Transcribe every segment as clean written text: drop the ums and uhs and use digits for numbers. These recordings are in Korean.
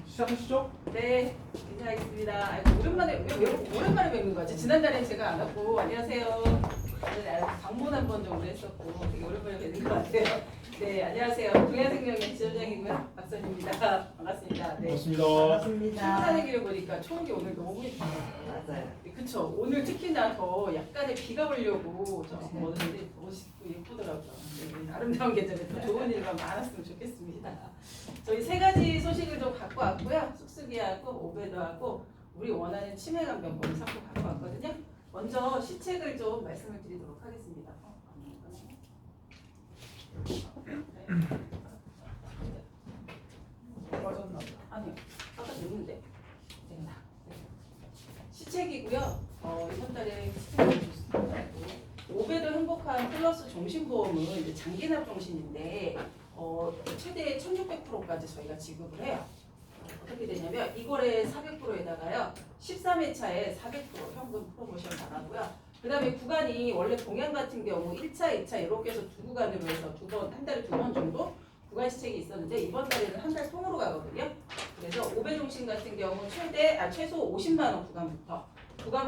시작하시죠? 네, 인사하겠습니다. 아이고, 왜 오랜만에 뵙는 거지? 지난달에 제가 안 왔고, 안녕하세요. 오늘 방문 한 번 정도 했었고, 되게 오랜만에 뵙는 것 같아요. 네, 안녕하세요. 동양생명의 지점장이고요. 박선입니다. 반갑습니다. 네. 반갑습니다. 신사내기를 보니까 초록이 오늘 너무 예뻐요. 맞아요. 그쵸. 오늘 특히나 더 약간의 비가 오려고 좀 오는데 멋있고 예쁘더라고요. 네, 아름다운 계절에 더 좋은 일만 많았으면 좋겠습니다. 저희 세 가지 소식을 좀 갖고 왔고요. 쑥쑥이하고 오베도하고 우리 원하는 치매간병법을 상품 갖고 왔거든요. 먼저 시책을 좀 말씀을 드리도록 하겠습니다. 아니요. 아까 냈는데. 시책이고요. 이번 달에 시책을 줬습니다. 오베도 행복한 플러스 종신보험은 이제 장기납 종신인데 최대 1600%까지 저희가 지급을 해요. 어떻게 되냐면 2월에 400%에다가요 13회차에 400% 현금 프로모션 나가고요. 그 다음에 구간이 원래 동양 같은 경우 1차, 2차 이렇게 해서 두 구간으로 해서 한 달에 2번 정도 구간 시책이 있었는데 이번 달에는 한 달 통으로 가거든요. 그래서 오베종신 같은 경우 최소 50만 원 구간부터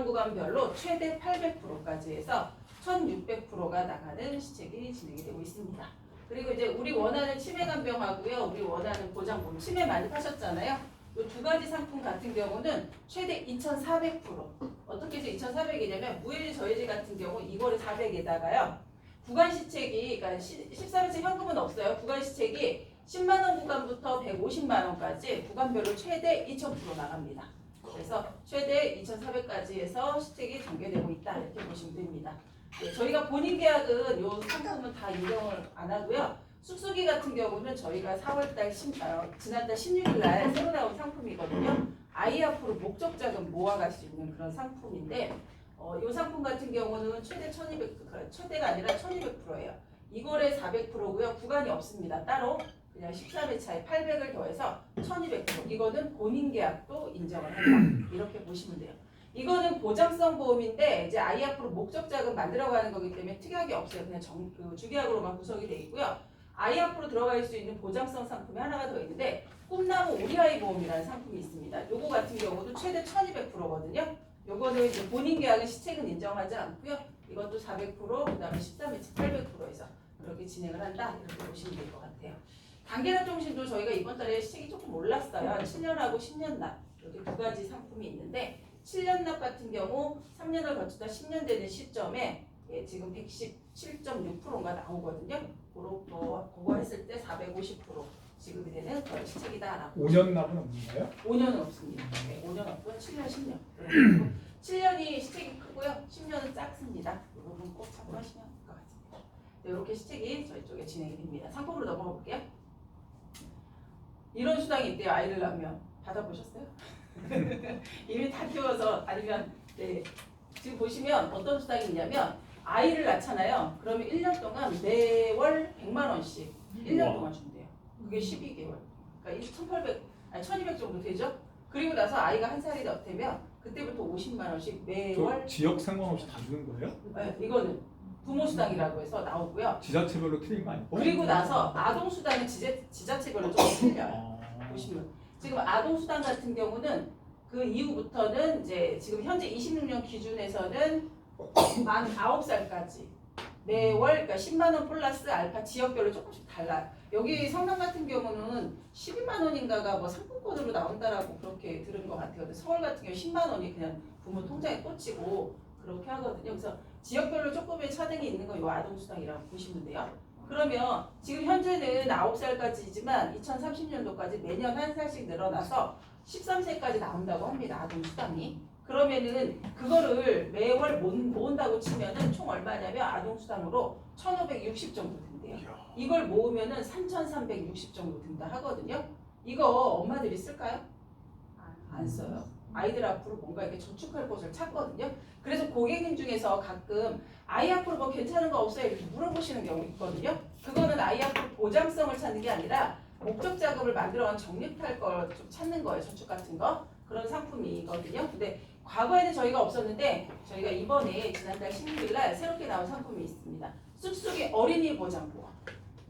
구간별로 최대 800%까지 해서 1600%가 나가는 시책이 진행이 되고 있습니다. 그리고 이제 우리 원하는 치매간병하고요, 우리 원하는 보장보험, 치매 많이 파셨잖아요. 이 두 가지 상품 같은 경우는 최대 2,400%. 어떻게 해서 2,400이냐면 무해지 저해지 같은 경우 2월에 400에다가요. 구간 시책이 그러니까 13회차 현금은 없어요. 구간 시책이 10만 원 구간부터 150만 원까지 구간별로 최대 2,000% 나갑니다. 그래서 최대 2,400까지 해서 시책이 전개되고 있다 이렇게 보시면 됩니다. 네, 저희가 본인 계약은 이 상품은 다 인정을 안 하고요. 쑥쑥이 같은 경우는 저희가 4월달 지난달 16일 날 새로 나온 상품이거든요. 아이 앞으로 목적 자금 모아갈 수 있는 그런 상품인데 이 상품 같은 경우는 최대가 아니라 1200%예요. 2월에 400%고요. 구간이 없습니다. 따로 그냥 13회차에 800을 더해서 1200%. 이거는 본인 계약도 인정을 한다. 이렇게 보시면 돼요. 이거는 보장성 보험인데 이제 아이 앞으로 목적 자금 만들어가는 거기 때문에 특이하게 없어요. 그냥 주계약으로만 구성이 되어 있고요. 아이 앞으로 들어갈 수 있는 보장성 상품이 하나가 더 있는데 꿈나무 우리 아이 보험이라는 상품이 있습니다. 요거 같은 경우도 최대 1200%거든요. 요거는 이제 본인 계약은 시책은 인정하지 않고요. 이것도 400% 그다음에 13회차 800%에서 그렇게 진행을 한다. 이렇게 보시면 될 것 같아요. 단계납 종신도 저희가 이번 달에 시책이 조금 올랐어요. 7년하고 10년납 이렇게 두 가지 상품이 있는데 7년납 같은 경우 3년을 거치다 10년 되는 시점에 지금 117.6%가 나오거든요. 그거 했을 때 450% 지급이 되는 그런 시책이다라고. 5년 납은 없는가요? 5년은 없습니다. 네, 5년 없고 7년, 10년. 7년이 시책이 크고요. 10년은 작습니다. 이 부분 꼭 참고하시면 될 것 같습니다. 네, 이렇게 시책이 저희 쪽에 진행이 됩니다. 상품으로 넘어가 볼게요. 이런 수당이 있대요. 아이를 낳으면. 받아보셨어요? 이미 다 키워서 아니면 네, 지금 보시면 어떤 수당이 있냐면 아이를 낳잖아요. 그러면 1년 동안 매월 100만 원씩 1년 동안 준대요. 그게 12개월. 그러니까 1200 정도 되죠? 그리고 나서 아이가 한 살이 되면 그때부터 50만 원씩 매월. 지역 상관없이 다 주는 거예요? 네, 이거는 부모 수당이라고 해서 나오고요. 지자체별로 틀린 거 아니고? 그리고 나서 아동 수당은 지자체별로 좀 틀려요. 보시면 지금 아동 수당 같은 경우는 그 이후부터는 이제 지금 현재 26년 기준에서는 만 9살까지 매월 그러니까 10만 원 플러스 알파 지역별로 조금씩 달라요. 여기 성남 같은 경우는 12만 원인가가 뭐 상품권으로 나온다라고 그렇게 들은 것 같아요. 근데 서울 같은 경우 10만 원이 그냥 부모 통장에 꽂히고 그렇게 하거든요. 그래서 지역별로 조금의 차등이 있는 거 이 아동 수당이라고 보시면 돼요. 그러면 지금 현재는 9살까지지만 2030년도까지 매년 한 살씩 늘어나서 13세까지 나온다고 합니다. 아동 수당이. 그러면은 그거를 매월 모은다고 치면은 총 얼마냐면 아동 수당으로 1,560 정도 든대요. 이걸 모으면은 3,360 정도 든다 하거든요. 이거 엄마들이 쓸까요? 안 써요. 아이들 앞으로 뭔가 이렇게 저축할 곳을 찾거든요. 그래서 고객님 중에서 가끔 아이 앞으로 뭐 괜찮은 거 없어요? 이렇게 물어보시는 경우 있거든요. 그거는 아이 앞으로 보장성을 찾는 게 아니라 목적 자금을 만들어간 적립할 걸 좀 찾는 거예요. 저축 같은 거. 그런 상품이거든요. 근데 과거에는 저희가 없었는데 저희가 이번에 지난달 16일 날 새롭게 나온 상품이 있습니다. 쑥쑥이 어린이 보장보험.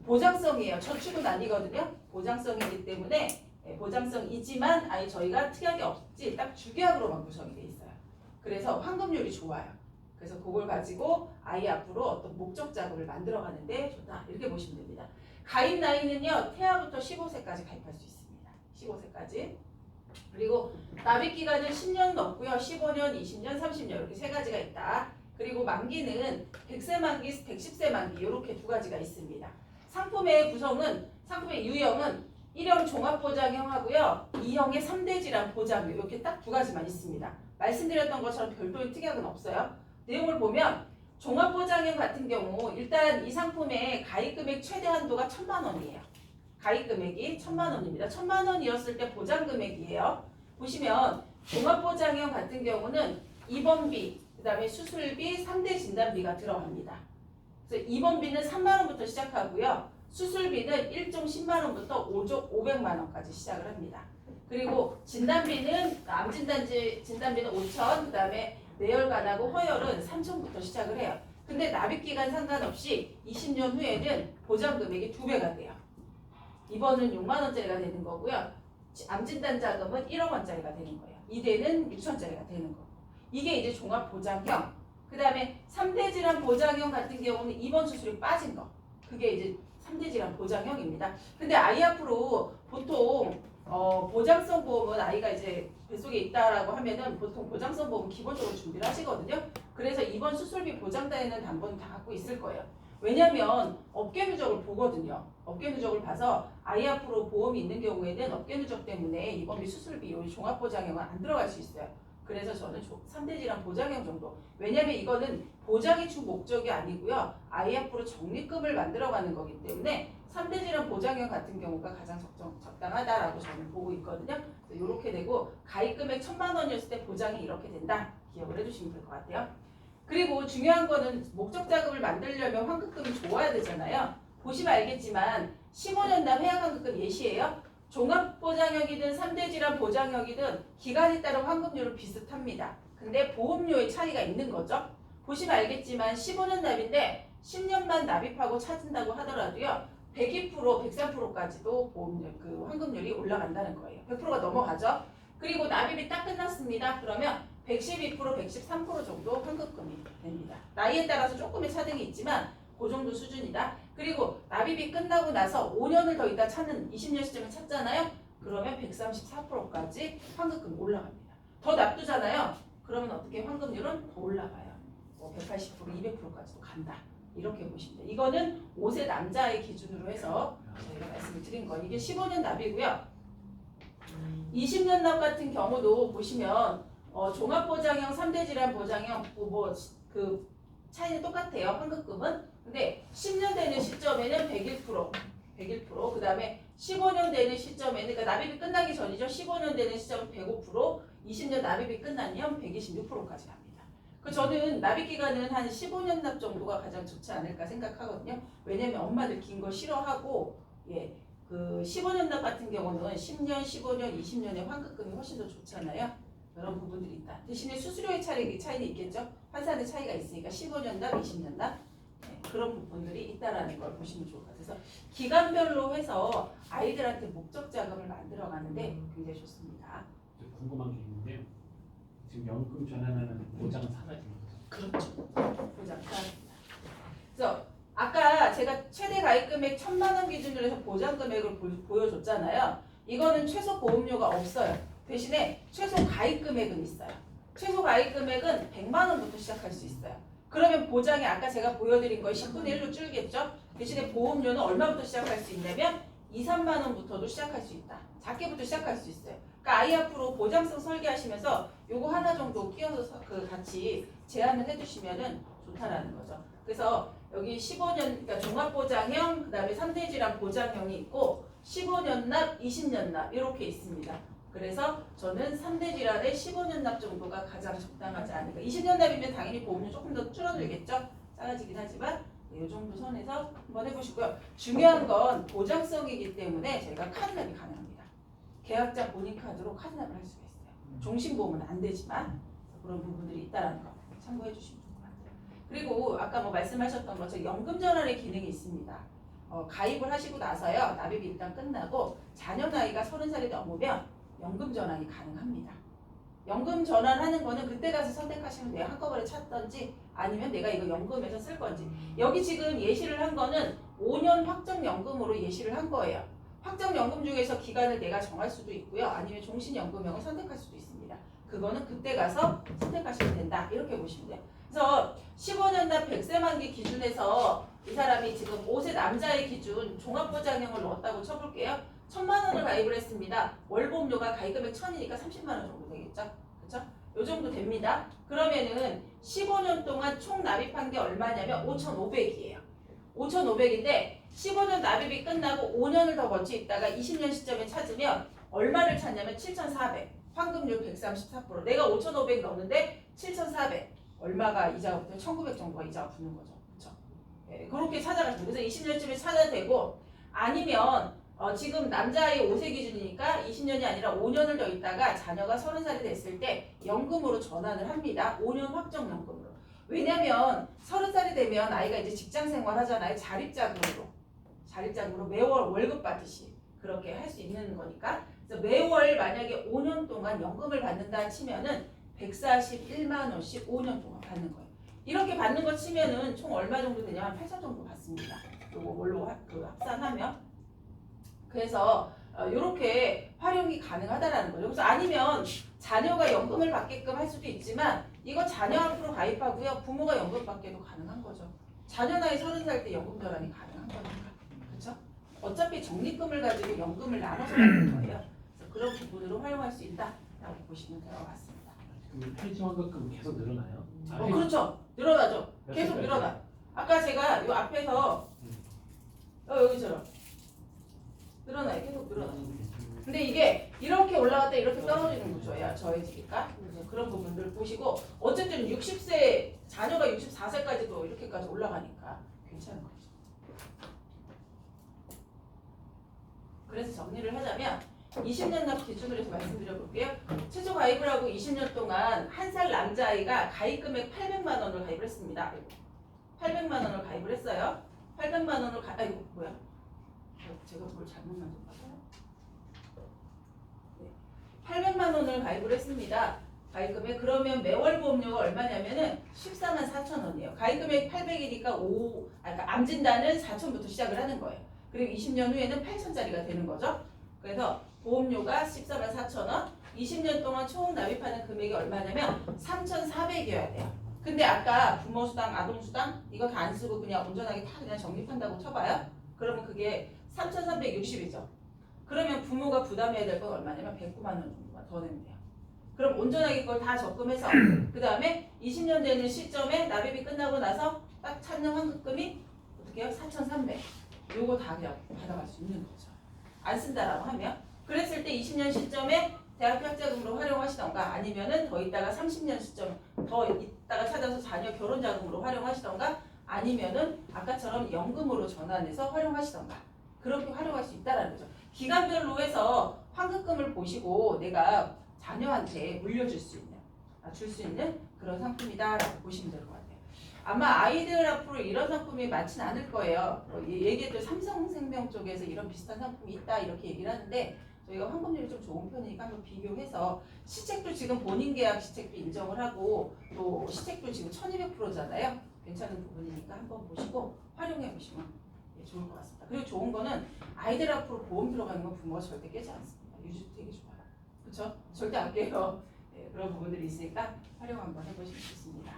보장성이에요. 저축은 아니거든요. 보장성이기 때문에 보장성이지만 아예 저희가 특약이 없지 딱 주계약으로만 구성이 돼 있어요. 그래서 환급률이 좋아요. 그래서 그걸 가지고 아이 앞으로 어떤 목적 자금을 만들어 가는데 좋다. 이렇게 보시면 됩니다. 가입 나이는요. 태아부터 15세까지 가입할 수 있습니다. 15세까지. 그리고 납입 기간은 10년 넘고요. 15년, 20년, 30년 이렇게 세 가지가 있다. 그리고 만기는 100세 만기, 110세 만기 이렇게 두 가지가 있습니다. 상품의 구성은 상품의 유형은 1형 종합보장형하고요. 2형의 3대 질환 보장형 이렇게 딱 두 가지만 있습니다. 말씀드렸던 것처럼 별도의 특약은 없어요. 내용을 보면 종합보장형 같은 경우 일단 이 상품의 가입금액 최대 한도가 1,000만 원이에요. 가입금액이 1,000만 원입니다. 1,000만 원이었을 때 보장금액이에요. 보시면 종합보장형 같은 경우는 입원비, 그 다음에 수술비, 3대 진단비가 들어갑니다. 그래서 입원비는 3만 원부터 시작하고요. 수술비는 1종 10만 원부터 5종 500만 원까지 시작을 합니다. 그리고 진단비는 진단비는 5천, 그 다음에 뇌혈관하고 허혈은 3천부터 시작을 해요. 근데 납입기간 상관없이 20년 후에는 보장금액이 2배가 돼요. 입원은 6만 원짜리가 되는 거고요. 암진단 자금은 1억 원짜리가 되는 거예요. 이대는 6천짜리가 되는 거고. 이게 이제 종합보장형. 그 다음에 3대 질환 보장형 같은 경우는 입원 수술이 빠진 거. 그게 이제 3대 질환 보장형입니다. 근데 아이 앞으로 보통 보장성 보험은 아이가 이제 뱃속에 있다라고 하면은 보통 보장성 보험 기본적으로 준비를 하시거든요. 그래서 입원 수술비 보장되는 담보는 다 갖고 있을 거예요. 왜냐면 업계 누적을 보거든요. 업계 누적을 봐서 아이 앞으로 보험이 있는 경우에는 업계 누적 때문에 입원비 수술비 이 종합보장형은 안 들어갈 수 있어요. 그래서 저는 3대 질환 보장형 정도. 왜냐면 이거는 보장이 주 목적이 아니고요. 아이 앞으로 적립금을 만들어가는 거기 때문에 3대 질환 보장형 같은 경우가 가장 적당하다라고 저는 보고 있거든요. 이렇게 되고 가입금액 1,000만 원이었을 때 보장이 이렇게 된다. 기억을 해주시면 될 것 같아요. 그리고 중요한 거는 목적 자금을 만들려면 환급금이 좋아야 되잖아요. 보시면 알겠지만 15년 납 해약 환급금 예시예요. 종합보장형이든 3대 질환 보장형이든 기간에 따른 환급률은 비슷합니다. 근데 보험료의 차이가 있는 거죠. 보시면 알겠지만 15년 납인데 10년만 납입하고 찾은다고 하더라도요. 102%, 103%까지도 보험료, 환급률이 올라간다는 거예요. 100%가 넘어가죠. 그리고 납입이 딱 끝났습니다. 그러면 112%, 113% 정도 환급금이 됩니다. 나이에 따라서 조금의 차등이 있지만 그 정도 수준이다. 그리고 납입이 끝나고 나서 5년을 더 있다 찾는 20년 시점에 찾잖아요. 그러면 134%까지 환급금이 올라갑니다. 더 납두잖아요. 그러면 어떻게 환급률은 더 올라가요. 180%, 200%까지도 간다. 이렇게 보시면 돼요. 이거는 5세 남자의 기준으로 해서 저희가 말씀을 드린 거. 이게 15년 납이고요. 20년 납 같은 경우도 보시면 종합보장형, 3대 질환 보장형 그 차이는 똑같아요. 환급금은. 근데 10년 되는 시점에는 101%, 그 다음에 15년 되는 시점에는, 그러니까 납입이 끝나기 전이죠. 15년 되는 시점은 105%, 20년 납입이 끝나면 126%까지 갑니다. 저는 납입 기간은 한 15년 납 정도가 가장 좋지 않을까 생각하거든요. 왜냐면 엄마들 긴 거 싫어하고, 그 15년 납 같은 경우는 10년, 15년, 20년의 환급금이 훨씬 더 좋잖아요. 그런 부분들이 있다. 대신에 수수료의 차이는 있겠죠. 환산의 차이가 있으니까 15년 납, 20년 납 그런 부분들이 있다라는 걸 보시면 좋을 것 같아요. 그래서 기간별로 해서 아이들한테 목적 자금을 만들어가는데 굉장히 좋습니다. 궁금한 게 있는데요. 지금 연금 전환하는 보장 사라진 거죠? 그렇죠. 보장 사라집니다. 그래서 아까 제가 최대 가입금액 1,000만 원 기준으로 해서 보장 금액을 보여줬잖아요. 이거는 최소 보험료가 없어요. 대신에 최소 가입 금액은 있어요. 최소 가입 금액은 100만 원부터 시작할 수 있어요. 그러면 보장이 아까 제가 보여드린 거에 10분의 1로 줄겠죠? 대신에 보험료는 얼마부터 시작할 수 있냐면 2, 3만 원부터도 시작할 수 있다. 작게부터 시작할 수 있어요. 그러니까 아이 앞으로 보장성 설계하시면서 요거 하나 정도 끼워서 같이 제안을 해주시면은 좋다라는 거죠. 그래서 여기 15년, 그러니까 종합보장형, 그 다음에 3대 질환 보장형이 있고 15년 납, 20년 납 이렇게 있습니다. 그래서 저는 3대 질환의 15년 납 정도가 가장 적당하지 않을까. 20년 납이면 당연히 보험료 조금 더 줄어들겠죠. 작아지긴 하지만 이 정도 선에서 한번 해보시고요. 중요한 건 보장성이기 때문에 저희가 카드납이 가능합니다. 계약자 본인 카드로 카드납을 할 수가 있어요. 종신보험은 안 되지만 그런 부분들이 있다는 거 참고해 주시면 좋을 것 같아요. 그리고 아까 말씀하셨던 것처럼 연금 전환의 기능이 있습니다. 가입을 하시고 나서요. 납입이 일단 끝나고 자녀 나이가 30살이 넘으면 연금 전환이 가능합니다. 연금 전환하는 거는 그때 가서 선택하시면 돼요. 한꺼번에 찾던지 아니면 내가 이거 연금에서 쓸 건지. 여기 지금 예시를 한 거는 5년 확정연금으로 예시를 한 거예요. 확정연금 중에서 기간을 내가 정할 수도 있고요. 아니면 종신연금형을 선택할 수도 있습니다. 그거는 그때 가서 선택하시면 된다. 이렇게 보시면 돼요. 그래서 15년 납 100세 만기 기준에서 이 사람이 지금 5세 남자의 기준 종합보장형을 넣었다고 쳐볼게요. 1000만 원을 가입을 했습니다. 월보험료가 가입금액 1000이니까 30만 원 정도 되겠죠? 그렇죠? 요 정도 됩니다. 그러면은 15년 동안 총 납입한 게 얼마냐면 5,500이에요. 5,500인데 15년 납입이 끝나고 5년을 더 버티 있다가 20년 시점에 찾으면 얼마를 찾냐면 7,400. 환급률 134%. 내가 5,500 넣었는데 7,400. 얼마가 이자가 붙어요? 1,900 정도가 이자가 붙는 거죠. 그렇죠? 예, 그렇게 찾아가시면 그래서 20년쯤에 찾아야 되고 아니면 지금 남자의 5세 기준이니까 20년이 아니라 5년을 더 있다가 자녀가 30살이 됐을 때 연금으로 전환을 합니다. 5년 확정연금으로. 왜냐면 30살이 되면 아이가 이제 직장생활 하잖아요. 자립자금으로 매월 월급 받듯이 그렇게 할 수 있는 거니까. 그래서 매월 만약에 5년 동안 연금을 받는다 치면은 141만 원씩 5년 동안 받는 거예요. 이렇게 받는 거 치면은 총 얼마 정도 되냐면 8천 정도 받습니다. 요거 뭘로 합산하면. 그래서 이렇게 활용이 가능하다라는 거죠. 그래서 아니면 자녀가 연금을 받게끔 할 수도 있지만 이거 자녀 앞으로 가입하고요. 부모가 연금 받게도 가능한 거죠. 자녀 나이 30살 때 연금 전환이 가능한 거니까. 그렇죠? 어차피 적립금을 가지고 연금을 나눠서 받는 거예요. 그래서 그런 부분으로 활용할 수 있다라고 보시면 될 것 같습니다. 그럼 폐지 환급금 계속 늘어나요? 그렇죠. 늘어나죠. 계속 늘어나. 아까 제가 요 앞에서 여기처럼 늘어나요. 계속 늘어나. 근데 이게 이렇게 올라갔다 이렇게 떨어지는 구조야. 저해지니까. 그래서 그런 부분들을 보시고 어쨌든 60세 자녀가 64세까지도 이렇게까지 올라가니까 괜찮은 거죠. 그래서 정리를 하자면 20년 납 기준으로 해서 말씀드려 볼게요. 최초 가입을 하고 20년 동안 한 살 남자아이가 가입금액 800만 원을 가입을 했습니다. 800만 원을 가입을 했어요. 800만 원을 아이고 뭐야? 제가 뭘 잘못 만들었나요? 네. 800만 원을 가입을 했습니다. 가입금액 그러면 매월 보험료가 얼마냐면은 14만 4천 원이에요. 가입금액 800이니까 그러니까 암진단은 4천부터 시작을 하는 거예요. 그리고 20년 후에는 8천짜리가 되는 거죠. 그래서 보험료가 14만 4천 원. 20년 동안 총 납입하는 금액이 얼마냐면 3,400이어야 돼요. 근데 아까 부모수당, 아동수당 이거 다 안 쓰고 그냥 온전하게 다 그냥 적립한다고 쳐봐요. 그러면 그게 3,360이죠. 그러면 부모가 부담해야 될 건 얼마냐면 109만 원 정도만 더 내면 돼요. 그럼 온전하게 그걸 다 적금해서 그 다음에 20년 되는 시점에 납입이 끝나고 나서 딱 찾는 환급금이 어떻게 해요? 4,300. 요거 다 그냥 받아갈 수 있는 거죠. 안 쓴다라고 하면. 그랬을 때 20년 시점에 대학교 학자금으로 활용하시던가 아니면은 더 있다가 30년 시점 더 있다가 찾아서 자녀 결혼 자금으로 활용하시던가 아니면은 아까처럼 연금으로 전환해서 활용하시던가 그렇게 활용할 수 있다라는 거죠. 기간별로 해서 환급금을 보시고 내가 자녀한테 물려줄 수 있는 줄 수 있는 그런 상품이다라고 보시면 될 것 같아요. 아마 아이들 앞으로 이런 상품이 많지는 않을 거예요. 얘기했던 삼성생명 쪽에서 이런 비슷한 상품이 있다 이렇게 얘기를 하는데 저희가 환급률이 좀 좋은 편이니까 한번 비교해서 시책도 지금 본인 계약 시책도 인정을 하고 또 시책도 지금 1200%잖아요. 괜찮은 부분이니까 한번 보시고 활용해 보시면 좋을 것 같습니다. 그리고 좋은 거는 아이들 앞으로 보험 들어가는 건 부모가 절대 깨지 않습니다. 유지도 되게 좋아요. 그렇죠? 절대 안 깨요. 네, 그런 부분들이 있으니까 활용 한번 해보시면 좋습니다.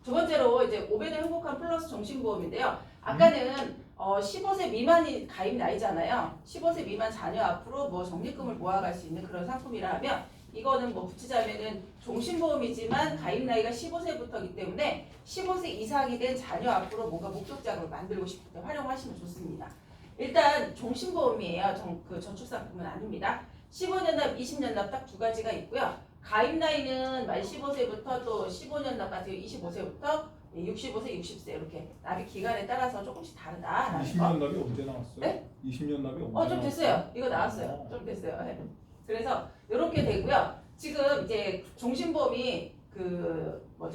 두 번째로 이제 5배대 행복한 플러스 정신보험인데요. 아까는 15세 미만이 가입 나이잖아요. 15세 미만 자녀 앞으로 뭐 적립금을 모아갈 수 있는 그런 상품이라 하면 이거는 뭐 붙이자면은 종신보험이지만 가입 나이가 15세부터이기 때문에 15세 이상이 된 자녀 앞으로 뭔가 목적자금을 만들고 싶을 때 활용하시면 좋습니다. 일단 종신보험이에요. 그 저축상품은 아닙니다. 15년 납, 20년 납 딱 두 가지가 있고요. 가입 나이는 만 15세부터 또 15년 납까지 25세부터 65세, 60세 이렇게 납입 기간에 따라서 조금씩 다르다라는 20년 납이 언제 나왔어요? 네? 20년 납이 언제 좀 됐어요. 이거 나왔어요. 좀 됐어요. 네. 그래서 이렇게 되고요. 지금 이제 종신보험이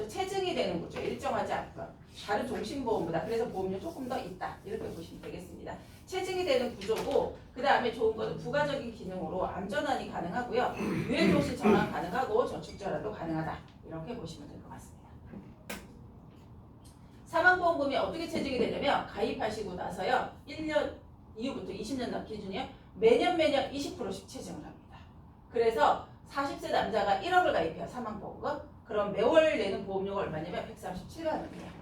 체증이 되는 거죠. 일정하지 않고 다른 종신보험보다. 그래서 보험료 조금 더 있다 이렇게 보시면 되겠습니다. 체증이 되는 구조고 그 다음에 좋은 것은 부가적인 기능으로 암 전환이 가능하고요. 유해종신 전환 가능하고 저축 전환도 가능하다 이렇게 보시면 될 것 같습니다. 사망보험금이 어떻게 체증이 되냐면 가입하시고 나서요 1년 이후부터 20년 납 기준이요 매년 20%씩 체증을 합니다. 그래서 40세 남자가 1억을 가입해요 사망보험금. 그럼 매월 내는 보험료가 얼마냐면 137만 원이에요.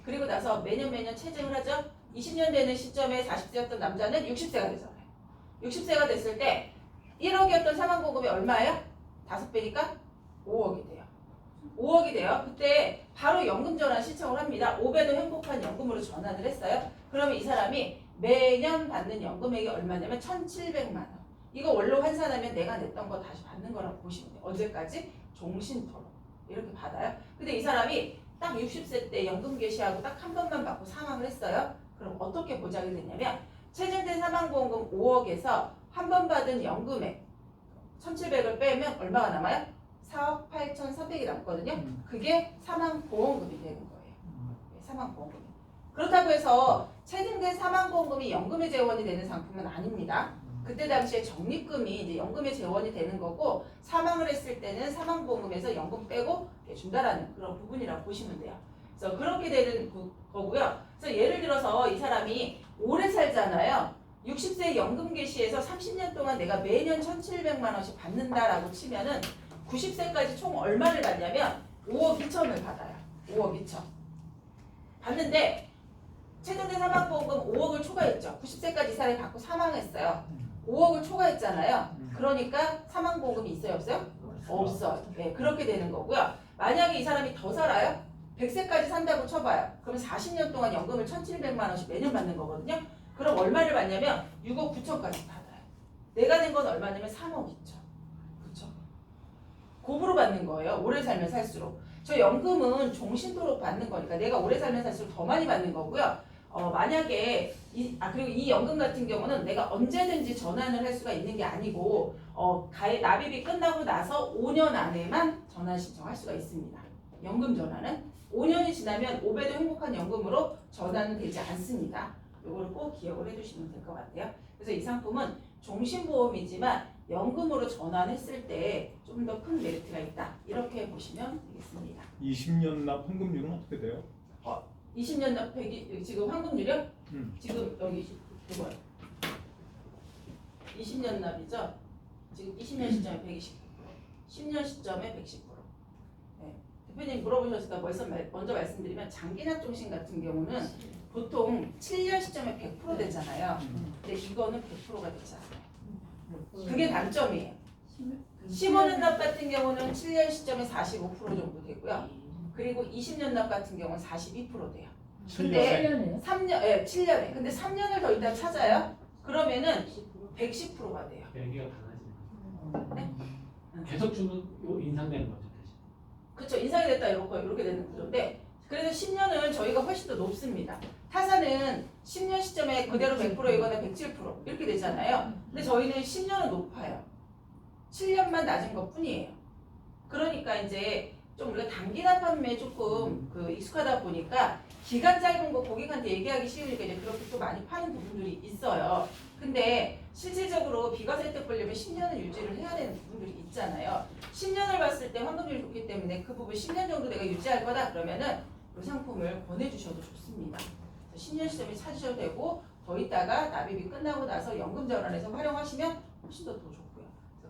그리고 나서 매년 체증을 하죠. 20년 되는 시점에 40세였던 남자는 60세가 되잖아요. 60세가 됐을 때 1억이었던 사망보험금이 얼마예요? 5배니까 5억이 돼요. 5억이 돼요. 그때 바로 연금 전환 신청을 합니다. 5배도 행복한 연금으로 전환을 했어요. 그러면 이 사람이 매년 받는 연금액이 얼마냐면 1,700만 원. 이거 원로 환산하면 내가 냈던 거 다시 받는 거라고 보시면 돼요. 언제까지? 종신토록. 이렇게 받아요. 근데 이 사람이 딱 60세 때 연금 개시하고 딱 한 번만 받고 사망을 했어요. 그럼 어떻게 보장이 되냐면 체증된 사망보험금 5억에서 한 번 받은 연금액 1,700을 빼면 얼마가 남아요? 4억 8,300이 남거든요. 그게 사망보험금이 되는 거예요. 사망보험금이. 그렇다고 해서 체증된 사망보험금이 연금의 재원이 되는 상품은 아닙니다. 그때 당시에 적립금이 이제 연금의 재원이 되는 거고 사망을 했을 때는 사망보험금에서 연금 빼고 준다라는 그런 부분이라고 보시면 돼요. 그래서 그렇게 되는 거고요. 그래서 예를 들어서 이 사람이 오래 살잖아요. 60세 연금 개시에서 30년 동안 내가 매년 1,700만 원씩 받는다라고 치면은 90세까지 총 얼마를 받냐면 5억 2천을 받아요. 5억 2천. 받는데 체증된 사망보험금 5억을 초과했죠. 90세까지 이 사람이 받고 사망했어요. 5억을 초과했잖아요. 그러니까 사망보험금이 있어요? 없어요? 없어요. 네, 그렇게 되는 거고요. 만약에 이 사람이 더 살아요? 100세까지 산다고 쳐봐요. 그럼 40년 동안 연금을 1,700만 원씩 매년 받는 거거든요. 그럼 얼마를 받냐면 6억 9천까지 받아요. 내가 낸 건 얼마냐면 3억 2천. 그렇죠? 곱으로 받는 거예요. 오래 살면 살수록. 저 연금은 종신토록 받는 거니까 내가 오래 살면 살수록 더 많이 받는 거고요. 만약에 그리고 이 연금 같은 경우는 내가 언제든지 전환을 할 수가 있는 게 아니고 납입이 끝나고 나서 5년 안에만 전환 신청할 수가 있습니다. 연금 전환은 5년이 지나면 5배도 행복한 연금으로 전환은 되지 않습니다. 이거를 꼭 기억을 해주시면 될 것 같아요. 그래서 이 상품은 종신보험이지만 연금으로 전환했을 때 좀 더 큰 메리트가 있다. 이렇게 보시면 되겠습니다. 20년 납 환급률은 어떻게 돼요? 20년 납 지금 환급률이요? 지금 여기 이거요. 20년 납이죠. 지금 20년 시점에 120%, 10년 시점에 110%. 네. 대표님 물어보셨으니까 먼저 말씀드리면 장기납 종신 같은 경우는 보통 7년 시점에 100% 되잖아요. 근데 이거는 100%가 되지 않아요. 그게 단점이에요. 15년 납 같은 경우는 7년 시점에 45% 정도 되고요. 그리고 20년 납 같은 경우는 42% 돼요. 근데 3년, 7년에. 근데 3년을 더 일단 찾아요. 그러면은 110%가 돼요. 얘기가 달라지네. 계속 주면 요 인상되는 거죠, 대신. 그렇죠. 인상이 됐다 이렇게 되는 구조인데 그래서 10년은 저희가 훨씬 더 높습니다. 타사는 10년 시점에 그대로 100%이거나 107% 이렇게 되잖아요. 근데 저희는 10년은 높아요. 7년만 낮은 것 뿐이에요. 그러니까 이제 좀 우리가 단기납 판매에 조금 익숙하다 보니까 기간 짧은 거 고객한테 얘기하기 쉬우니까 이제 그렇게 또 많이 파는 부분들이 있어요. 근데 실질적으로 비과세 혜택 보려면 10년을 유지를 해야 되는 부분들이 있잖아요. 10년을 봤을 때 환급률이 좋기 때문에 그 부분 10년 정도 내가 유지할 거다 그러면은 이 상품을 권해주셔도 좋습니다. 10년 시점에 찾으셔도 되고 더 있다가 납입이 끝나고 나서 연금 전환해서 활용하시면 훨씬 더 좋고요.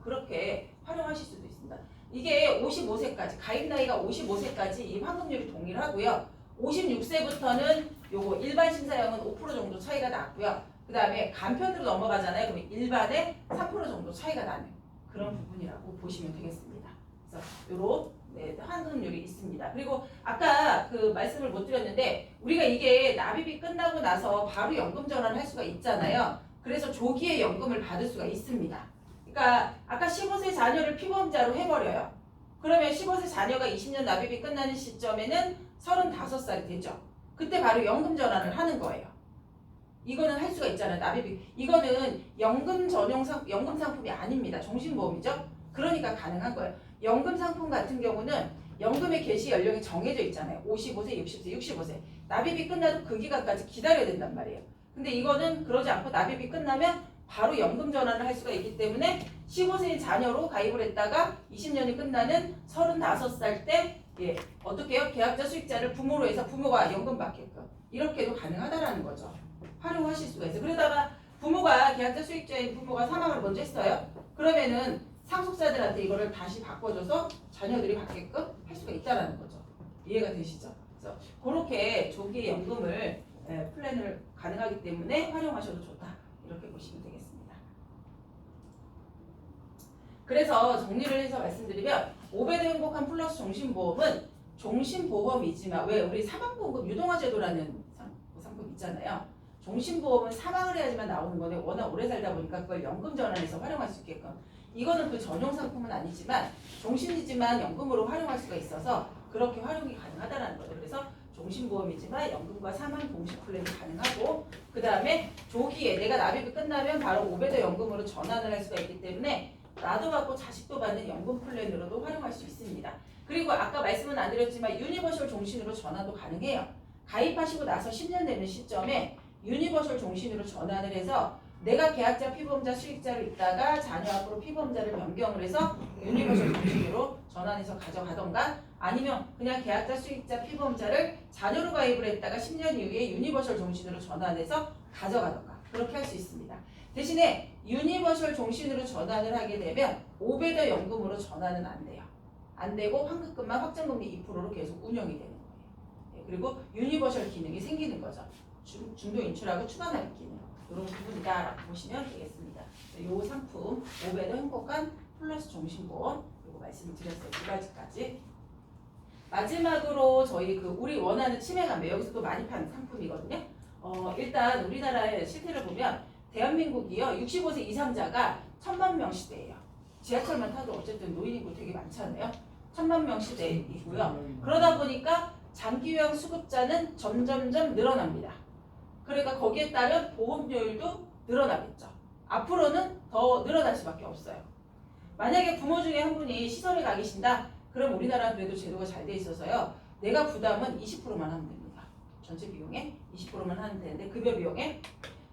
그렇게 활용하실 수도 있습니다. 이게 55세까지 가입 나이가 55세까지 이 환급률이 동일하고요. 56세부터는 요거 일반 심사형은 5% 정도 차이가 났고요. 그 다음에 간편으로 넘어가잖아요. 그럼 일반에 3% 정도 차이가 나는 그런 부분이라고 보시면 되겠습니다. 그래서 요런 환급률이 있습니다. 그리고 아까 말씀을 못 드렸는데 우리가 이게 납입이 끝나고 나서 바로 연금 전환을 할 수가 있잖아요. 그래서 조기에 연금을 받을 수가 있습니다. 그러니까 아까 15세 자녀를 피보험자로 해버려요. 그러면 15세 자녀가 20년 납입이 끝나는 시점에는 35살이 되죠. 그때 바로 연금 전환을 하는 거예요. 이거는 할 수가 있잖아요. 납입이. 이거는 연금 상품이 아닙니다. 종신보험이죠. 그러니까 가능한 거예요. 연금 상품 같은 경우는 연금의 개시 연령이 정해져 있잖아요. 55세, 60세, 65세. 납입이 끝나도 그 기간까지 기다려야 된단 말이에요. 근데 이거는 그러지 않고 납입이 끝나면 바로 연금 전환을 할 수가 있기 때문에 15세인 자녀로 가입을 했다가 20년이 끝나는 35살 때 어떻게 해요? 계약자 수익자를 부모로 해서 부모가 연금 받게끔 이렇게도 가능하다라는 거죠. 활용하실 수가 있어요. 그러다가 부모가 계약자 수익자인 부모가 사망을 먼저 했어요. 그러면은 상속자들한테 이거를 다시 바꿔줘서 자녀들이 받게끔 할 수가 있다라는 거죠. 이해가 되시죠? 그래서 그렇게 조기에 연금을 플랜을 가능하기 때문에 활용하셔도 좋다. 이렇게 보시면 되겠습니다. 그래서 정리를 해서 말씀드리면 5배도 행복한 플러스 종신보험은 종신보험이지만 왜 우리 사망보험금 유동화제도라는 상품 있잖아요. 종신보험은 사망을 해야지만 나오는 거네. 워낙 오래 살다 보니까 그걸 연금 전환해서 활용할 수 있게끔. 이거는 그 전용 상품은 아니지만 종신이지만 연금으로 활용할 수가 있어서 그렇게 활용이 가능하다는 거죠. 그래서 종신보험이지만 연금과 사망 동시 플랜이 가능하고 그 다음에 조기에 내가 납입이 끝나면 바로 5배도 연금으로 전환을 할 수가 있기 때문에 나도 받고 자식도 받는 연금 플랜으로도 활용할 수 있습니다. 그리고 아까 말씀은 안 드렸지만 유니버셜 종신으로 전환도 가능해요. 가입하시고 나서 10년 되는 시점에 유니버셜 종신으로 전환을 해서 내가 계약자 피보험자 수익자로 있다가 자녀 앞으로 피보험자를 변경을 해서 유니버셜 종신으로 전환해서 가져가던가 아니면 그냥 계약자 수익자 피보험자를 자녀로 가입을 했다가 10년 이후에 유니버셜 종신으로 전환해서 가져가던가 그렇게 할 수 있습니다. 대신에 유니버셜 종신으로 전환을 하게 되면 5배더 연금으로 전환은 안 돼요. 안 되고 환급금만 확정금리 2%로 계속 운영이 되는 거예요. 그리고 유니버셜 기능이 생기는 거죠. 중도 인출하고 추가납입 기능. 이런 부분이다라고 보시면 되겠습니다. 이 상품 5배더 행복한 플러스 종신보험 이거 말씀을 드렸어요. 두 가지까지. 마지막으로 저희 우리 원하는 치매감매 여기서도 많이 파는 상품이거든요. 일단 우리나라의 실태를 보면 대한민국이요 65세 이상자가 1000만 명 시대예요. 지하철만 타도 어쨌든 노인 인구 되게 많잖아요. 1000만 명 시대이고요. 그러다 보니까 장기요양 수급자는 점점점 늘어납니다. 그러니까 거기에 따른 보험료율도 늘어나겠죠. 앞으로는 더 늘어날 수밖에 없어요. 만약에 부모 중에 한 분이 시설에 가 계신다. 그럼 우리나라는 그래도 제도가 잘 돼 있어서요. 내가 부담은 20%만 하면 됩니다. 전체 비용에 20%만 하면 되는데 급여 비용에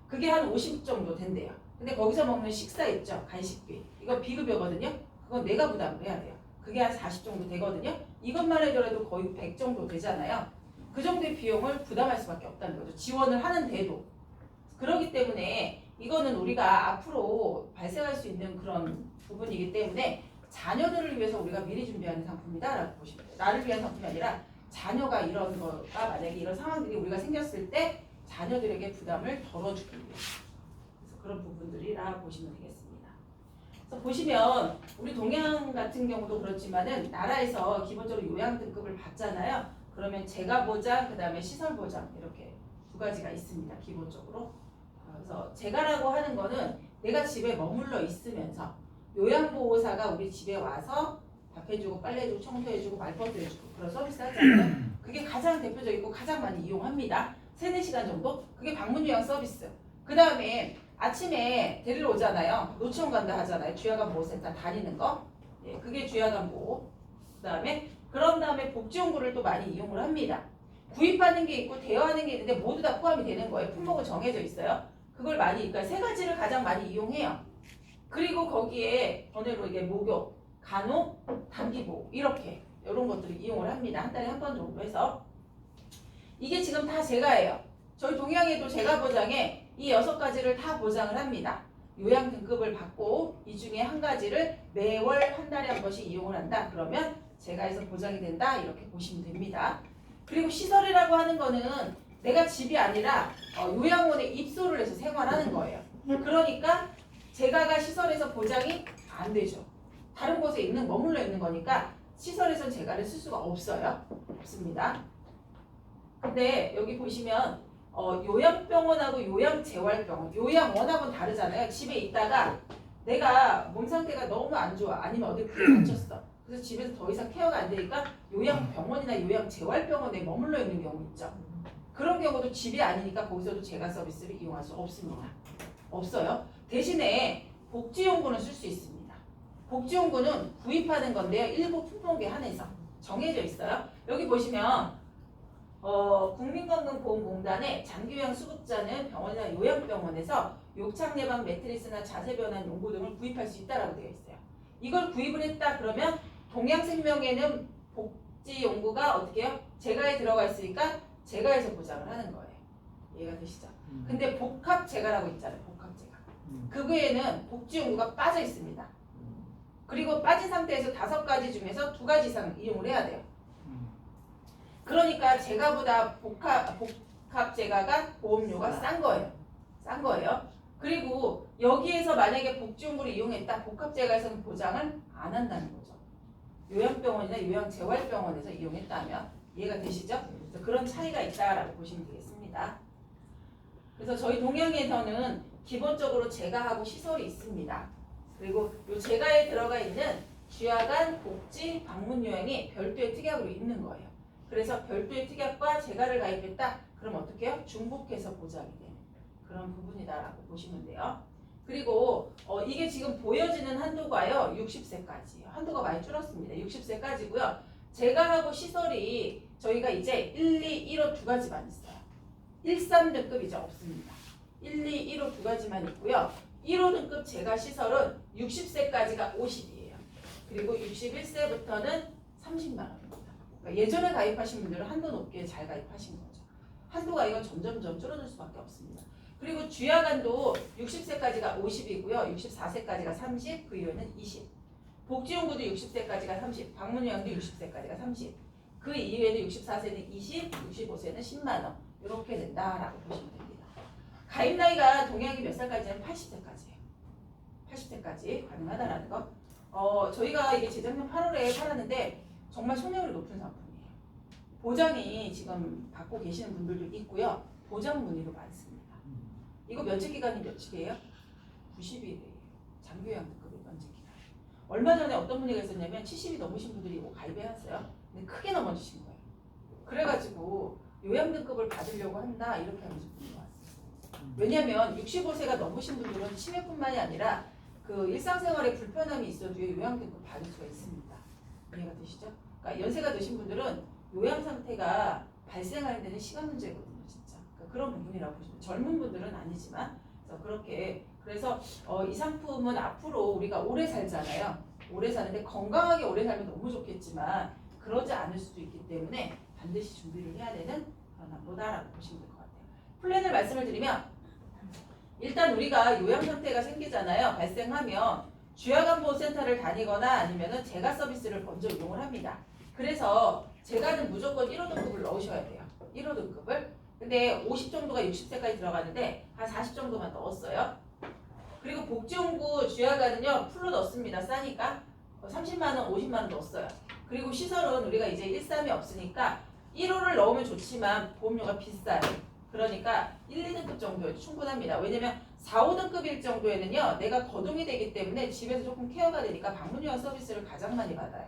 그게 한 50 정도 된대요. 근데 거기서 먹는 식사 있죠. 간식비. 이거 비급여거든요. 그건 내가 부담을 해야 돼요. 그게 한 40 정도 되거든요. 이것만 해더라도 거의 100 정도 되잖아요. 그 정도의 비용을 부담할 수밖에 없다는 거죠. 지원을 하는데도. 그렇기 때문에 이거는 우리가 앞으로 발생할 수 있는 그런 부분이기 때문에 자녀들을 위해서 우리가 미리 준비하는 상품이다 라고 보시면 돼요. 나를 위한 상품이 아니라 자녀가 이런 거가 만약에 이런 상황들이 우리가 생겼을 때 자녀들에게 부담을 덜어주기 위해서 그래서 그런 부분들이라 보시면 되겠습니다. 그래서 보시면 우리 동양 같은 경우도 그렇지만은 나라에서 기본적으로 요양 등급을 받잖아요. 그러면 재가 보장, 그 다음에 시설 보장 이렇게 두 가지가 있습니다. 기본적으로. 그래서 재가라고 하는 거는 내가 집에 머물러 있으면서 요양보호사가 우리 집에 와서 밥해주고 빨래해주고 청소해주고 말벗도 해주고 그런 서비스 하잖아요. 그게 가장 대표적이고 가장 많이 이용합니다. 3-4시간 정도? 그게 방문요양 서비스. 그 다음에 아침에 데리러 오잖아요. 노치원 간다 하잖아요. 주야간보호센터 다니는 거. 예, 그게 주야간보호. 그런 다음에 복지용구를 또 많이 이용을 합니다. 구입하는 게 있고 대여하는 게 있는데 모두 다 포함이 되는 거예요. 품목은 정해져 있어요. 그걸 많이, 그러니까 3가지를 가장 많이 이용해요. 그리고 거기에 번외로 이게 목욕, 간호, 단기보호 이렇게 이런 것들을 이용을 합니다. 한 달에 한 번 정도 해서. 이게 지금 다 재가예요. 저희 동양에도 재가 보장에 이 6가지를 다 보장을 합니다. 요양 등급을 받고 이 중에 한 가지를 매월 한 달에 한 번씩 이용을 한다. 그러면 재가에서 보장이 된다. 이렇게 보시면 됩니다. 그리고 시설이라고 하는 거는 내가 집이 아니라 요양원에 입소를 해서 생활하는 거예요. 그러니까 재가가 시설에서 보장이 안 되죠. 다른 곳에 머물러 있는 거니까 시설에서 재가를 쓸 수가 없어요. 없습니다. 근데 여기 보시면 요양병원하고 요양재활병원, 요양원하고는 다르잖아요. 집에 있다가 내가 몸 상태가 너무 안 좋아. 아니면 어디 불에 다쳤어. 그래서 집에서 더 이상 케어가 안 되니까 요양병원이나 요양재활병원에 머물러 있는 경우 있죠. 그런 경우도 집이 아니니까 거기서도 재가 서비스를 이용할 수 없습니다. 없어요. 대신에 복지용구는 쓸 수 있습니다. 복지용구는 구입하는 건데요. 일부 품목에 한해서 정해져 있어요. 여기 보시면 국민건강보험공단의 장기요양 수급자는 병원이나 요양병원에서 욕창 예방 매트리스나 자세 변환 용구 등을 구입할 수 있다라고 되어 있어요. 이걸 구입을 했다 그러면 동양생명에는 복지용구가 어떻게 해요? 재가에 들어가 있으니까 재가에서 보장을 하는 거예요. 이해가 되시죠? 근데 복합재가라고 있잖아요. 복합재가. 그 외에는 복지용구가 빠져 있습니다. 그리고 빠진 상태에서 5가지 중에서 2가지 이상 이용을 해야 돼요. 그러니까 재가보다 복합재가가 보험료가 싼 거예요. 싼 거예요. 그리고 여기에서 만약에 복지용구를 이용했다, 복합재가에서는 보장을 안 한다는 거죠. 요양병원이나 요양재활병원에서 이용했다면 이해가 되시죠? 그래서 그런 차이가 있다라고 보시면 되겠습니다. 그래서 저희 동양에서는 기본적으로 재가하고 시설이 있습니다. 그리고 이 재가에 들어가 있는 주야간, 복지, 방문 요양이 별도의 특약으로 있는 거예요. 그래서 별도의 특약과 재가를 가입했다? 그럼 어떻게 해요? 중복해서 보장이 되는 그런 부분이다라고 보시면 돼요. 그리고 이게 지금 보여지는 한도가요. 60세까지예요. 한도가 많이 줄었습니다. 60세까지고요. 재가하고 시설이 저희가 이제 1, 2, 1호 2가지만 있어요. 1, 3등급 이제 없습니다. 1, 2, 1호 2가지만 있고요. 1호 등급 재가 시설은 60세까지가 50이에요. 그리고 61세부터는 30만 원입니다. 그러니까 예전에 가입하신 분들은 한도 높게 잘 가입하신 거죠. 한도가 이건 점점점 줄어들 수밖에 없습니다. 그리고 주야간도 60세까지가 50이고요. 64세까지가 30, 그 이후에는 20. 복지용구도 60세까지가 30, 방문요양도 60세까지가 30. 그 이후에는 64세는 20, 65세는 10만 원. 이렇게 된다라고 보시면 됩니다. 가입 나이가 동양이 몇 살까지는 80세까지예요. 80세까지 가능하다라는 거. 저희가 이게 재작년 8월에 팔았는데 정말 손해율이 높은 상품이에요. 보장이 지금 받고 계시는 분들도 있고요. 보장 문의도 많습니다. 이거 면책 기간이 며칠이에요? 90일이에요. 장기요양 등급의 면책 기간. 얼마 전에 어떤 문의가 있었냐면 70이 넘으신 분들이 이거 가입해왔어요. 근데 크게 넘어지신 거예요. 그래가지고 요양 등급을 받으려고 한다 이렇게 하면서 문의가 왔어요. 왜냐하면 65세가 넘으신 분들은 치매뿐만이 아니라 그 일상생활에 불편함이 있어도 요양 등급 받을 수가 있습니다. 이해가 되시죠? 그러니까 연세가 드신 분들은 요양 상태가 발생하는 데는 시간 문제거든요. 진짜 그런 부분이라고 보시면 젊은 분들은 아니지만 그래서 이 상품은 앞으로 우리가 오래 살잖아요. 오래 사는데 건강하게 오래 살면 너무 좋겠지만 그러지 않을 수도 있기 때문에 반드시 준비를 해야 되는 그런 한도다라고 보시면 될 것 같아요. 플랜을 말씀을 드리면 일단 우리가 요양 상태가 생기잖아요. 발생하면 주야간보호센터를 다니거나 아니면은 재가 서비스를 먼저 이용을 합니다. 그래서 재가는 무조건 1호 등급을 넣으셔야 돼요. 1호 등급을. 근데 50 정도가 60세까지 들어가는데 한 40 정도만 넣었어요. 그리고 복지용구 주야간은요 풀로 넣습니다. 싸니까 30만 원, 50만 원 넣었어요. 그리고 시설은 우리가 이제 1, 3이 없으니까 1호를 넣으면 좋지만 보험료가 비싸요. 그러니까 1, 2등급 정도에 충분합니다. 왜냐면 4, 5등급일 정도에는요 내가 거동이 되기 때문에 집에서 조금 케어가 되니까 방문요양 서비스를 가장 많이 받아요.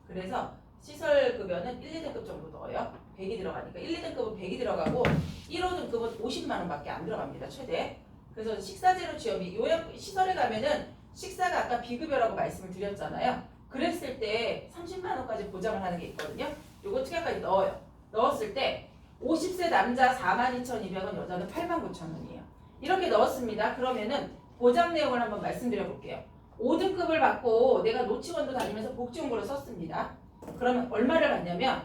그래서 시설 급여는 1, 2등급 정도 넣어요. 100이 들어가니까 1, 2등급은 100이 들어가고 1호 등급은 50만 원밖에 안 들어갑니다. 최대. 그래서 식사재료 취업이 요양 시설에 가면은 식사가 아까 비급여라고 말씀을 드렸잖아요. 그랬을 때 30만 원까지 보장을 하는 게 있거든요. 요거 특약까지 넣어요. 넣었을 때 50세 남자 42,200원, 여자는 89,000원이에요. 이렇게 넣었습니다. 그러면은 보장 내용을 한번 말씀드려 볼게요. 5등급을 받고 내가 노치원도 다니면서 복지용구를 썼습니다. 그러면 얼마를 받냐면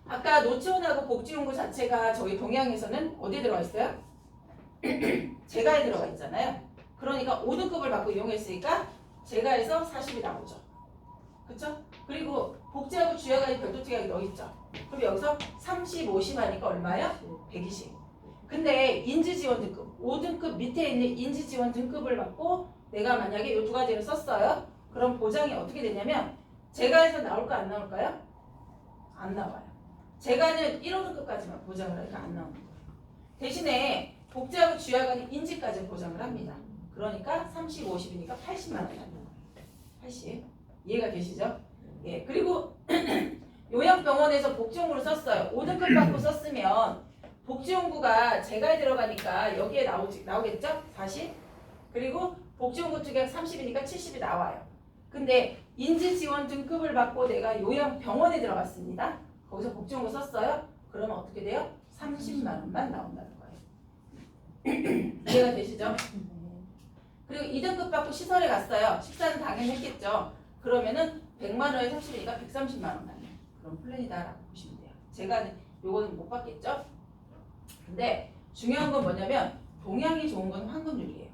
아까 노치원하고 복지용구 자체가 저희 동양에서는 어디에 들어가 있어요? 재가에 들어가 있잖아요. 그러니까 5등급을 받고 이용했으니까 재가에서 40이 나오죠. 그쵸? 그리고 복지하고 주야간이 별도 특약이 넣어있죠. 그럼 여기서 30, 50 하니까 얼마예요? 120. 근데 인지지원 등급 5등급 밑에 있는 인지지원 등급을 받고 내가 만약에 이 2가지를 썼어요. 그럼 보장이 어떻게 되냐면 재가에서 나올까 안 나올까요? 안 나와요. 재가는 1호 등급까지만 보장을 하니까 안 나오는 거예요. 대신에 복지하고 주야간이 인지까지 보장을 합니다. 그러니까 30, 50이니까 80만 원이 나는 거예요. 80. 이해가 되시죠? 예. 그리고 요양병원에서 복지용구를 썼어요. 5등급 받고 썼으면 복지용구가 재가에 들어가니까 여기에 나오겠죠? 40. 그리고 복지용구 특약 30이니까 70이 나와요. 그 근데 인지지원 등급을 받고 내가 요양병원에 들어갔습니다. 거기서 복지원고 썼어요? 그러면 어떻게 돼요? 30만 원만 나온다는 거예요. 이해가 되시죠? 그리고 2등급 받고 시설에 갔어요. 식사는 당연히 했겠죠. 그러면은 100만 원에 30이니까 130만 원 나네요. 그럼 플랜이다라고 보시면 돼요. 제가 요거는 못 받겠죠? 근데 중요한 건 뭐냐면 동향이 좋은 건 환급률이에요.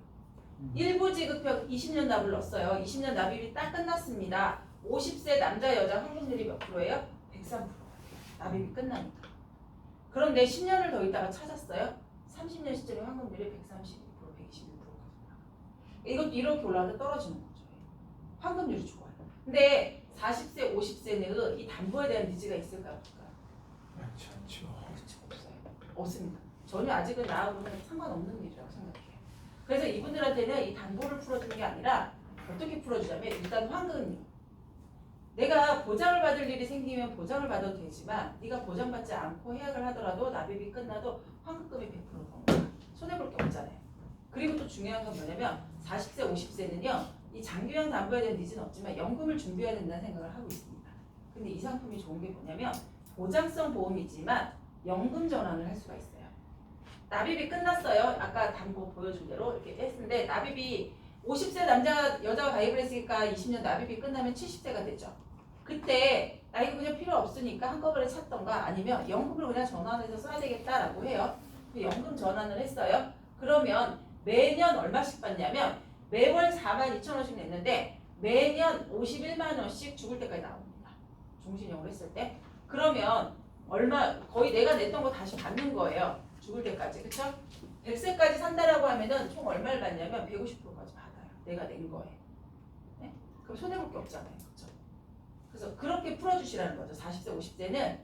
일부 지급형 20년 납을 넣었어요. 20년 납입이 딱 끝났습니다. 50세 남자 여자 환급률이 몇 프로예요? 103%. 납입이 끝나니까. 그런데 10년을 더 있다가 찾았어요. 30년 시점에 환급률이 132%, 121%. 이것도 이렇게 올라가서 떨어지는 거죠. 환급률이 좋아요. 근데 40세, 50세는 이 담보에 대한 니즈가 있을까요? 없을까요? 많지 않죠. 그렇죠. 없어요. 없습니다. 전혀 아직은 나하고는 상관없는 일이라고 생각해요. 그래서 이분들한테는 이 담보를 풀어주는 게 아니라 어떻게 풀어주냐면 일단 환급률. 내가 보장을 받을 일이 생기면 보장을 받아도 되지만 네가 보장받지 않고 해약을 하더라도 납입이 끝나도 환급금이 100% 더 손해볼 게 없잖아요. 그리고 또 중요한 건 뭐냐면 40세, 50세는요. 이 장기요양 담보에 대한 니즈는 없지만 연금을 준비해야 된다는 생각을 하고 있습니다. 근데 이 상품이 좋은 게 뭐냐면 보장성 보험이지만 연금 전환을 할 수가 있어요. 납입이 끝났어요. 아까 담보 보여준 대로 이렇게 했는데 납입이 50세 남자 여자가 가입을 했으니까 20년 납입이 끝나면 70세가 되죠. 그때 나 이거 그냥 필요 없으니까 한꺼번에 찾던가 아니면 연금을 그냥 전환해서 써야 되겠다라고 해요. 연금 전환을 했어요. 그러면 매년 얼마씩 받냐면 매월 42,000원씩 냈는데 매년 51만 원씩 죽을 때까지 나옵니다. 종신형으로 했을 때. 그러면 얼마 거의 내가 냈던 거 다시 받는 거예요. 죽을 때까지. 그쵸? 100세까지 산다라고 하면은 총 얼마를 받냐면 150%까지 받아요. 내가 낸 거에. 네? 그럼 손해볼 게 없잖아요. 그쵸? 그래서 그렇게 풀어주시라는 거죠. 40세, 50세는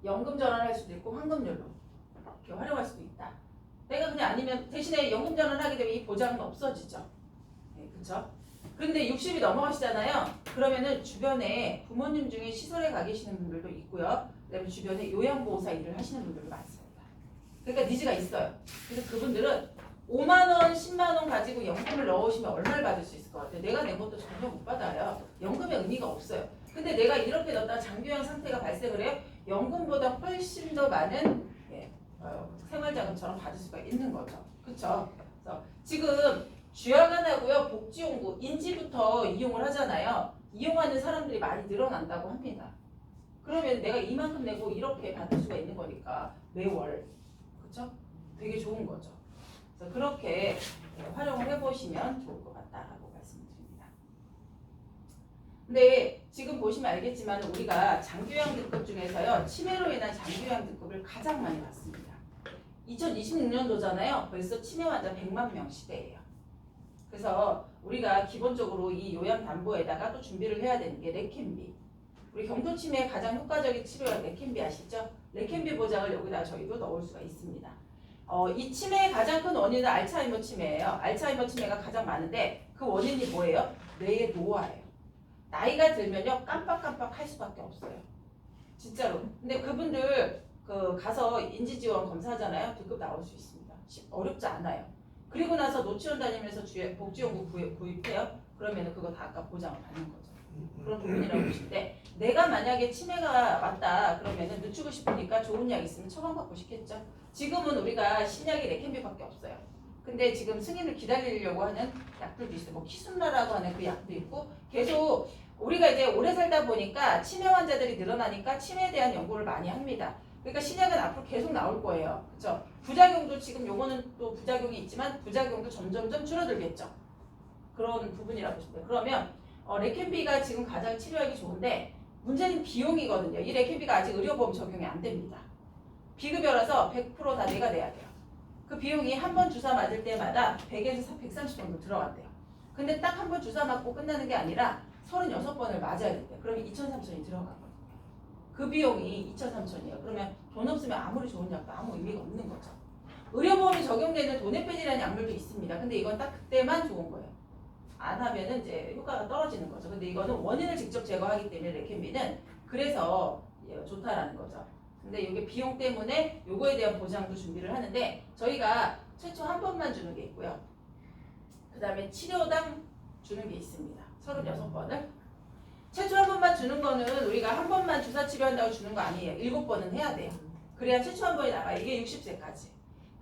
연금 전환할 수도 있고 환급률로 이렇게 활용할 수도 있다. 내가 그냥 아니면 대신에 연금 전환하게 되면 이 보장은 없어지죠. 네, 그렇죠? 그런데 60이 넘어가시잖아요. 그러면은 주변에 부모님 중에 시설에 가 계시는 분들도 있고요. 그다음에 주변에 요양보호사 일을 하시는 분들도 많습니다. 그러니까 니즈가 있어요. 그래서 그분들은 5만 원, 10만 원 가지고 연금을 넣으시면 얼마를 받을 수 있을 것 같아요? 내가 낸 것도 전혀 못 받아요. 연금의 의미가 없어요. 근데 내가 이렇게 넣었다가 장기요양 상태가 발생을 해요. 연금보다 훨씬 더 많은 생활자금처럼 받을 수가 있는 거죠. 그렇죠? 그래서 지금 주야간하고요 복지용구 인지부터 이용을 하잖아요. 이용하는 사람들이 많이 늘어난다고 합니다. 그러면 내가 이만큼 내고 이렇게 받을 수가 있는 거니까 매월 그렇죠? 되게 좋은 거죠. 그래서 그렇게 활용을 해보시면 좋을 것 같다라고 말씀드립니다. 근데 지금 보시면 알겠지만 우리가 장기요양 등급 중에서요 치매로 인한 장기요양 등급을 가장 많이 받습니다. 2026년도잖아요. 벌써 치매 환자 100만 명 시대예요. 그래서 우리가 기본적으로 이 요양담보에다가 또 준비를 해야 되는 게 레캠비. 우리 경도치매의 가장 효과적인 치료가 레캠비 아시죠? 레캠비 보장을 여기다 저희도 넣을 수가 있습니다. 이 치매의 가장 큰 원인은 알츠하이머 치매예요. 알츠하이머 치매가 가장 많은데 그 원인이 뭐예요? 뇌의 노화예요. 나이가 들면요 깜빡깜빡 할 수밖에 없어요. 진짜로. 근데 그분들 가서 인지지원 검사하잖아요. 등급 나올 수 있습니다. 어렵지 않아요. 그리고 나서 노치원 다니면서 복지용구 구입해요. 그러면 그거 다 아까 보장을 받는 거죠. 그런 부분이라고 보시는데 내가 만약에 치매가 왔다 그러면은 늦추고 싶으니까 좋은 약 있으면 처방받고 싶겠죠. 지금은 우리가 신약이 레캠비밖에 없어요. 근데 지금 승인을 기다리려고 하는 약들도 있어요. 뭐 키순라라고 하는 그 약도 있고 계속 우리가 이제 오래 살다 보니까 치매 환자들이 늘어나니까 치매에 대한 연구를 많이 합니다. 그러니까 신약은 앞으로 계속 나올 거예요. 그렇죠? 부작용도 지금 요거는 또 부작용이 있지만 부작용도 점점점 줄어들겠죠. 그런 부분이라고 보시면 돼요. 그러면 레캠비가 지금 가장 치료하기 좋은데 문제는 비용이거든요. 이 레캠비가 아직 의료보험 적용이 안 됩니다. 비급여라서 100% 다 내가 내야 돼요. 그 비용이 한 번 주사 맞을 때마다 100에서 130 정도 들어간대요. 근데 딱 한 번 주사 맞고 끝나는 게 아니라 36번을 맞아야 된대요. 그러면 2,000~3,000이 들어가거든요. 그 비용이 2,000~3,000이에요. 그러면 돈 없으면 아무리 좋은 약도 아무 의미가 없는 거죠. 의료보험이 적용되는 도네펜이라는 약물도 있습니다. 근데 이건 딱 그때만 좋은 거예요. 안 하면은 이제 효과가 떨어지는 거죠. 근데 이거는 원인을 직접 제거하기 때문에 레캠비는 그래서 좋다라는 거죠. 근데 이게 비용 때문에 요거에 대한 보장도 준비를 하는데 저희가 최초 한 번만 주는 게 있고요. 그 다음에 치료당 주는 게 있습니다. 36번을. 최초 한 번만 주는 거는 우리가 한 번만 주사 치료한다고 주는 거 아니에요. 7번은 해야 돼요. 그래야 최초 한 번이 나가요. 이게 60세까지.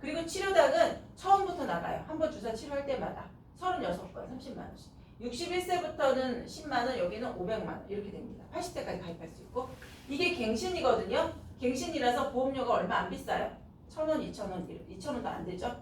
그리고 치료닭은 처음부터 나가요. 한 번 주사 치료할 때마다 36번 30만 원씩. 61세부터는 10만 원, 여기는 500만 원 이렇게 됩니다. 80세까지 가입할 수 있고 이게 갱신이거든요. 갱신이라서 보험료가 얼마 안 비싸요. 1,000원, 2,000원, 2,000원도 안 되죠.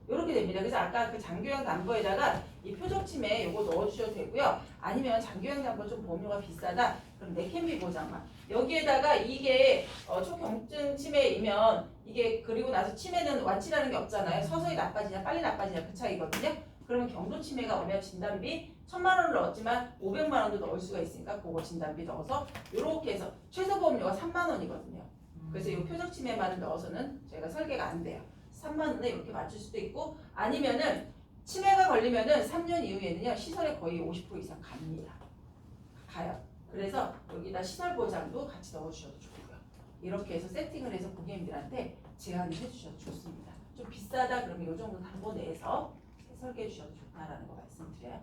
이렇게 됩니다. 그래서 아까 그 장기요양 담보에다가 이 표적침해 요거 넣어주셔도 되고요. 아니면 장기요양 담보 좀 보험료가 비싸다. 그럼 내캔비 보장만. 여기에다가 이게 초경증 치매이면 이게 그리고 나서 치매는 완치라는 게 없잖아요. 서서히 나빠지냐 빨리 나빠지냐 그 차이거든요. 그러면 경도 치매가 오면 진단비 1,000만 원을 넣었지만 500만 원도 넣을 수가 있으니까 그거 진단비 넣어서 이렇게 해서 최소 보험료가 3만 원이거든요. 그래서 이 표적 치매만을 넣어서는 저희가 설계가 안 돼요. 3만 원에 이렇게 맞출 수도 있고 아니면은 치매가 걸리면은 3년 이후에는요 시설에 거의 50% 이상 갑니다. 가요. 그래서 여기다 시설 보장도 같이 넣어주셔도 좋고요. 이렇게 해서 세팅을 해서 고객님들한테 제안을 해주셔도 좋습니다. 좀 비싸다 그러면 이 정도 담보 내에서 설계해 주셔도 좋다라는 거 말씀드려요.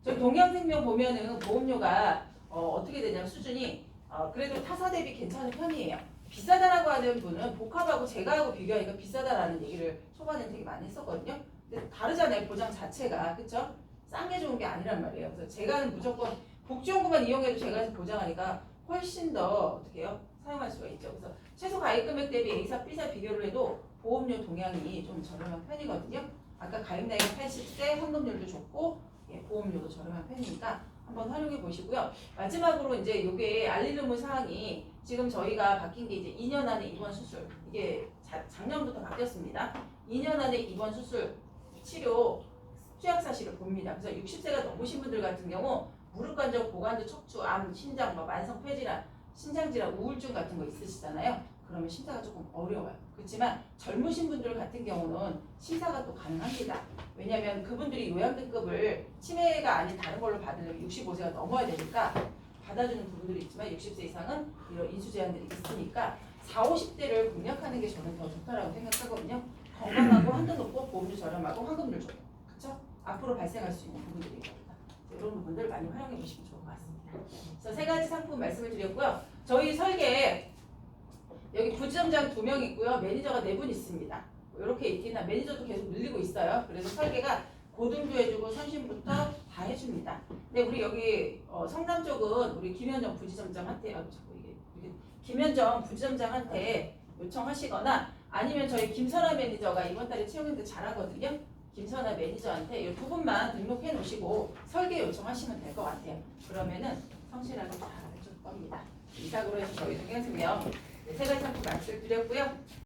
저희 동양생명 보면은 보험료가 어떻게 되냐면 수준이 그래도 타사 대비 괜찮은 편이에요. 비싸다라고 하는 분은 복합하고 제가하고 비교하니까 비싸다라는 얘기를 초반에 되게 많이 했었거든요. 근데 다르잖아요. 보장 자체가. 그쵸? 싼 게 좋은 게 아니란 말이에요. 그래서 제가는 무조건 복지연구만 이용해도 제가 해서 보장하니까 훨씬 더 어떻게 해요? 사용할 수가 있죠. 그래서 최소 가입 금액 대비 A사, B사 비교를 해도 보험료 동향이 좀 저렴한 편이거든요. 아까 가입 나이가 80세, 환급률도 좋고 보험료도 저렴한 편이니까 한번 활용해 보시고요. 마지막으로 이제 이게 알릴 의무 사항이 지금 저희가 바뀐 게 이제 2년 안에 입원 수술 이게 작년부터 바뀌었습니다. 2년 안에 입원 수술 치료 투약 사실을 봅니다. 그래서 60세가 넘으신 분들 같은 경우 무릎 관절, 고관절, 척추, 암, 심장, 만성 폐질환, 신장질환, 우울증 같은 거 있으시잖아요. 그러면 심사가 조금 어려워요. 그렇지만 젊으신 분들 같은 경우는 심사가 또 가능합니다. 왜냐하면 그분들이 요양등급을 치매가 아닌 다른 걸로 받으려면 65세가 넘어야 되니까 받아주는 부분들이 있지만 60세 이상은 이런 인수 제한들이 있으니까 40, 50대를 공략하는 게 저는 더 좋다라고 생각하거든요. 건강하고 한도 높고 보험료 저렴하고 환급률 좋고 그렇죠? 앞으로 발생할 수 있는 부분들이거든요. 이런 부분들 많이 활용해 보시면 좋을 것 같습니다. 그래서 세 가지 상품 말씀을 드렸고요. 저희 설계 여기 부지점장 2명 있고요. 매니저가 4분 있습니다. 이렇게 있긴 한 매니저도 계속 늘리고 있어요. 그래서 설계가 고등도 해주고 선심부터 다 해줍니다. 근데 우리 여기 성남 쪽은 우리 김현정 부지점장한테 김현정 부지점장한테 요청하시거나 아니면 저희 김선아 매니저가 이번 달에 채용인데 잘하거든요. 김선아 매니저한테 이 2분만 등록해 놓으시고 설계 요청하시면 될 것 같아요. 그러면은 성실하게 잘 해줄 겁니다. 이상으로 해서 저희 동양생명 3가지 상품 말씀드렸고요.